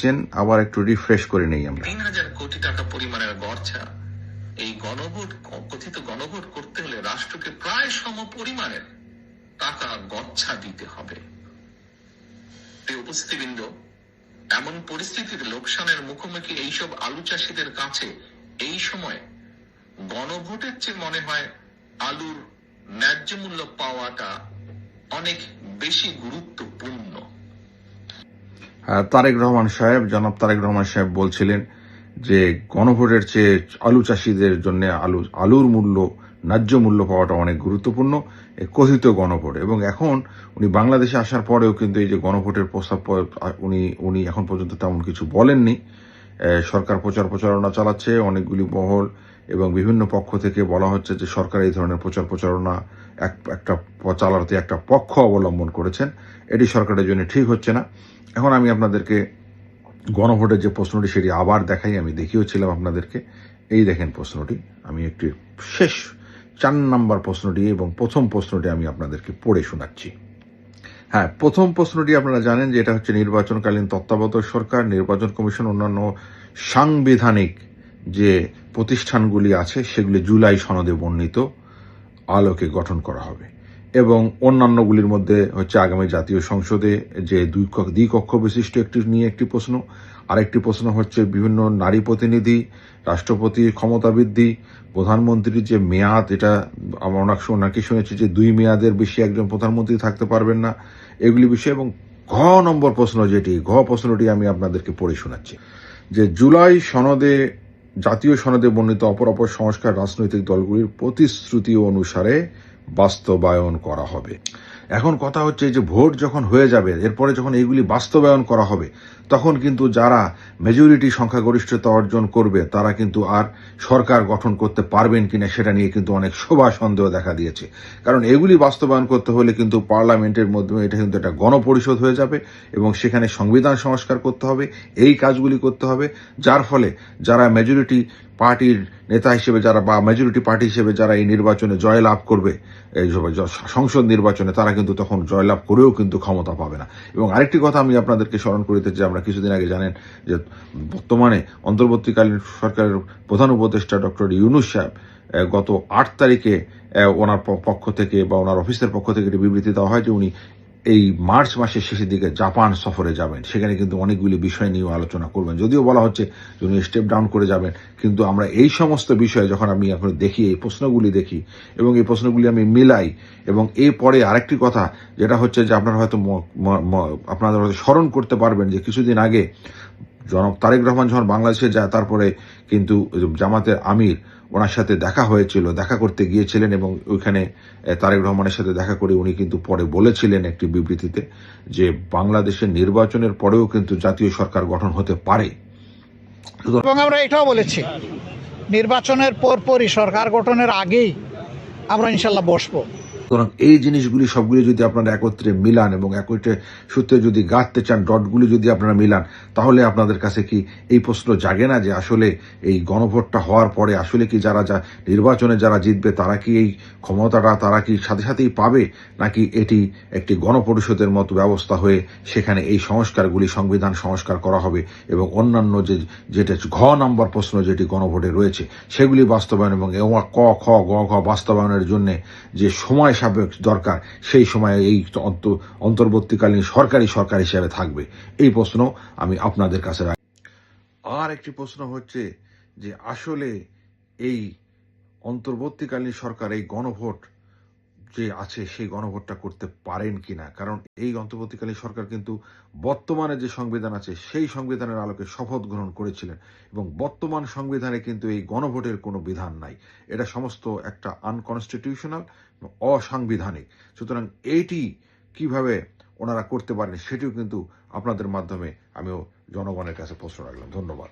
লিখেছেন, আবার একটু রিফ্রেশ করে নেই আমরা। ৩,০০০ কোটি টাকা পরিমাণের গড়ছা এই কথিত গণভোট করতে হলে রাষ্ট্রকে প্রায় সম পরিমাণের টাকা গচ্ছা দিতে হবে। উপস্থিতিবৃন্দ, এমন পরিস্থিতিতে লোকসানের মুখোমুখি এইসব আলু চাষীদের কাছে এই সময় গণভোটের চেয়ে মনে হয় আলুর ন্যায্য মূল্য পাওয়াটা অনেক বেশি গুরুত্বপূর্ণ। জনাব তারেক রহমান সাহেব বলছিলেন যে গণভোটের চেয়ে আলু চাষীদের জন্য আলুর মূল্য, ন্যায্য মূল্য পাওয়াটা অনেক গুরুত্বপূর্ণ, কথিত গণভোট। এবং এখন উনি বাংলাদেশে আসার পরেও কিন্তু এই যে গণভোটের প্রস্তাব উনি এখন পর্যন্ত তেমন কিছু বলেননি। সরকার প্রচারণা চালাচ্ছে, অনেকগুলি মহল এবং বিভিন্ন পক্ষ থেকে বলা হচ্ছে যে সরকার এই ধরনের প্রচারণা চালাতে একটা পক্ষ অবলম্বন করেছেন। এটি সরকারের জন্য ঠিক হচ্ছে না। এখন আমি আপনাদেরকে গণভোটের যে প্রশ্নটি সেটি আবার দেখাই, আমি দেখিয়েছিলাম আপনাদেরকে। এই দেখেন প্রশ্নটি, আমি একটি শেষ 4 নম্বর প্রশ্নটি এবং প্রথম প্রশ্নটি আমি আপনাদেরকে পড়ে শোনাচ্ছি। হ্যাঁ, প্রথম প্রশ্নটি আপনারা জানেন যে এটা হচ্ছে নির্বাচনকালীন তত্ত্বাবধায়ক সরকার, নির্বাচন কমিশন, অন্যান্য সাংবিধানিক যে প্রতিষ্ঠানগুলি আছে সেগুলি জুলাই সনদে বর্ণিত আলোকে গঠন করা হবে। এবং অন্যান্যগুলির মধ্যে হচ্ছে আগামী জাতীয় সংসদে যে দ্বিকক্ষ বিশিষ্ট একটি প্রশ্ন, আরেকটি প্রশ্ন হচ্ছে বিভিন্ন নারী প্রতিনিধি, রাষ্ট্রপতির ক্ষমতা বৃদ্ধি, প্রধানমন্ত্রীর যে মেয়াদ, এটা আমরা নাকি শুনেছি যে 2 মেয়াদের বেশি একজন প্রধানমন্ত্রী থাকতে পারবেন না, এগুলি বিষয়। এবং নম্বর প্রশ্ন প্রশ্নটি আমি আপনাদেরকে পড়ে শোনাচ্ছি যে জুলাই সনদে, জাতীয় সনদে বর্ণিত অপর সংস্কার রাজনৈতিক দলগুলির প্রতিশ্রুতি অনুসারে বাস্তবায়ন করা হবে। এখন কথা হচ্ছে যে ভোট যখন হয়ে যাবে, এরপরে যখন এইগুলি বাস্তবায়ন করা হবে, তখন কিন্তু যারা মেজরিটি সংখ্যাগরিষ্ঠতা অর্জন করবে তারা কিন্তু আর সরকার গঠন করতে পারবেন কিনা সেটা নিয়ে কিন্তু অনেক শোভা সন্দেহ দেখা দিয়েছে। কারণ এগুলি বাস্তবায়ন করতে হলে কিন্তু পার্লামেন্টের মাধ্যমে এটা কিন্তু একটা গণপরিষদ হয়ে যাবে এবং সেখানে সংবিধান সংস্কার করতে হবে, এই কাজগুলি করতে হবে। যার ফলে যারা মেজরিটি পার্টির নেতা হিসেবে বা মেজরিটি পার্টি হিসেবে যারা এই নির্বাচনে জয়লাভ করবে, এই সংসদ নির্বাচনে, তারা কিন্তু তখন জয়লাভ করেও কিন্তু ক্ষমতা পাবে না। এবং আরেকটি কথা আমি আপনাদেরকে স্মরণ করিতে চাই, আমরা কিছুদিন আগে জানেন যে বর্তমানে অন্তর্বর্তীকালীন সরকারের প্রধান উপদেষ্টা ডক্টর ইউনূস সাহেব গত 8 তারিখে ওনার পক্ষ থেকে বা ওনার অফিসের পক্ষ থেকে একটি বিবৃতি দেওয়া হয় যে উনি এই মার্চ মাসের শেষের দিকে জাপান সফরে যাবেন। সেখানে কিন্তু অনেকগুলি বিষয় নিয়ে আলোচনা করবেন। যদিও বলা হচ্ছে যে উনি স্টেপ ডাউন করে যাবেন, কিন্তু আমরা এই সমস্ত বিষয়ে যখন আমি এখন দেখি, এই প্রশ্নগুলি দেখি এবং এই প্রশ্নগুলি আমি মিলাই, এবং এরপরে আরেকটি কথা যেটা হচ্ছে যে আপনারা হয়তো স্মরণ করতে পারবেন যে কিছুদিন আগে জনাব তারেক রহমান যখন বাংলাদেশে যায়, তারপরে কিন্তু জামাতের আমির ওনার সাথে দেখা করতে গিয়েছিলেন এবং ওইখানে তারেক রহমানের সাথে দেখা করে উনি কিন্তু পরে বলেছিলেন একটি বিবৃতিতে যে বাংলাদেশের নির্বাচনের পরেও কিন্তু জাতীয় সরকার গঠন হতে পারে। এবং আমরা এটাও বলেছি নির্বাচনের পরপরই সরকার গঠনের আগেই আমরা ইনশাল্লাহ বসবো। সুতরাং এই জিনিসগুলি সবগুলি যদি আপনারা একত্রে মিলান এবং একত্রে সূত্রে যদি গাঁথতে চান, ডটগুলি যদি আপনারা মিলান, তাহলে আপনাদের কাছে কি এই প্রশ্ন জাগে না যে আসলে এই গণভোটটা হওয়ার পরে আসলে কি যারা নির্বাচনে যারা জিতবে তারা কি এই ক্ষমতাটা তারা কি সাথে সাথেই পাবে, নাকি এটি একটি গণপরিষদের মতো ব্যবস্থা হয়ে সেখানে এই সংস্কারগুলি, সংবিধান সংস্কার করা হবে এবং অন্যান্য যেটা নম্বর প্রশ্ন যেটি গণভোটে রয়েছে সেগুলি বাস্তবায়ন এবং ক খ গ ঘ বাস্তবায়নের জন্য যে সময় সাপেক্ষ দরকার, সেই সময়ে এই অন্তর্বর্তীকালীন সরকার হিসেবে থাকবে। এই প্রশ্ন আমি আপনাদের কাছে রাখি। আর একটি প্রশ্ন হচ্ছে যে আসলে এই অন্তর্বর্তীকালীন সরকার এই গণভোট যে আছে সেই গণভোটটা করতে পারেন কিনা। কারণ এই অন্তর্বর্তীকালীন সরকার কিন্তু বর্তমানে যে সংবিধান আছে সেই সংবিধানের আলোকে শপথ গ্রহণ করেছিলেন এবং বর্তমান সংবিধানে কিন্তু এই গণভোটের কোনো বিধান নাই। এটা সমস্ত একটা আনকনস্টিটিউশনাল, অসাংবিধানিক। সুতরাং এইটি কিভাবে ওনারা করতে পারেন সেটিও কিন্তু আপনাদের মাধ্যমে আমিও জনগণের কাছে প্রশ্ন রাখলাম। ধন্যবাদ।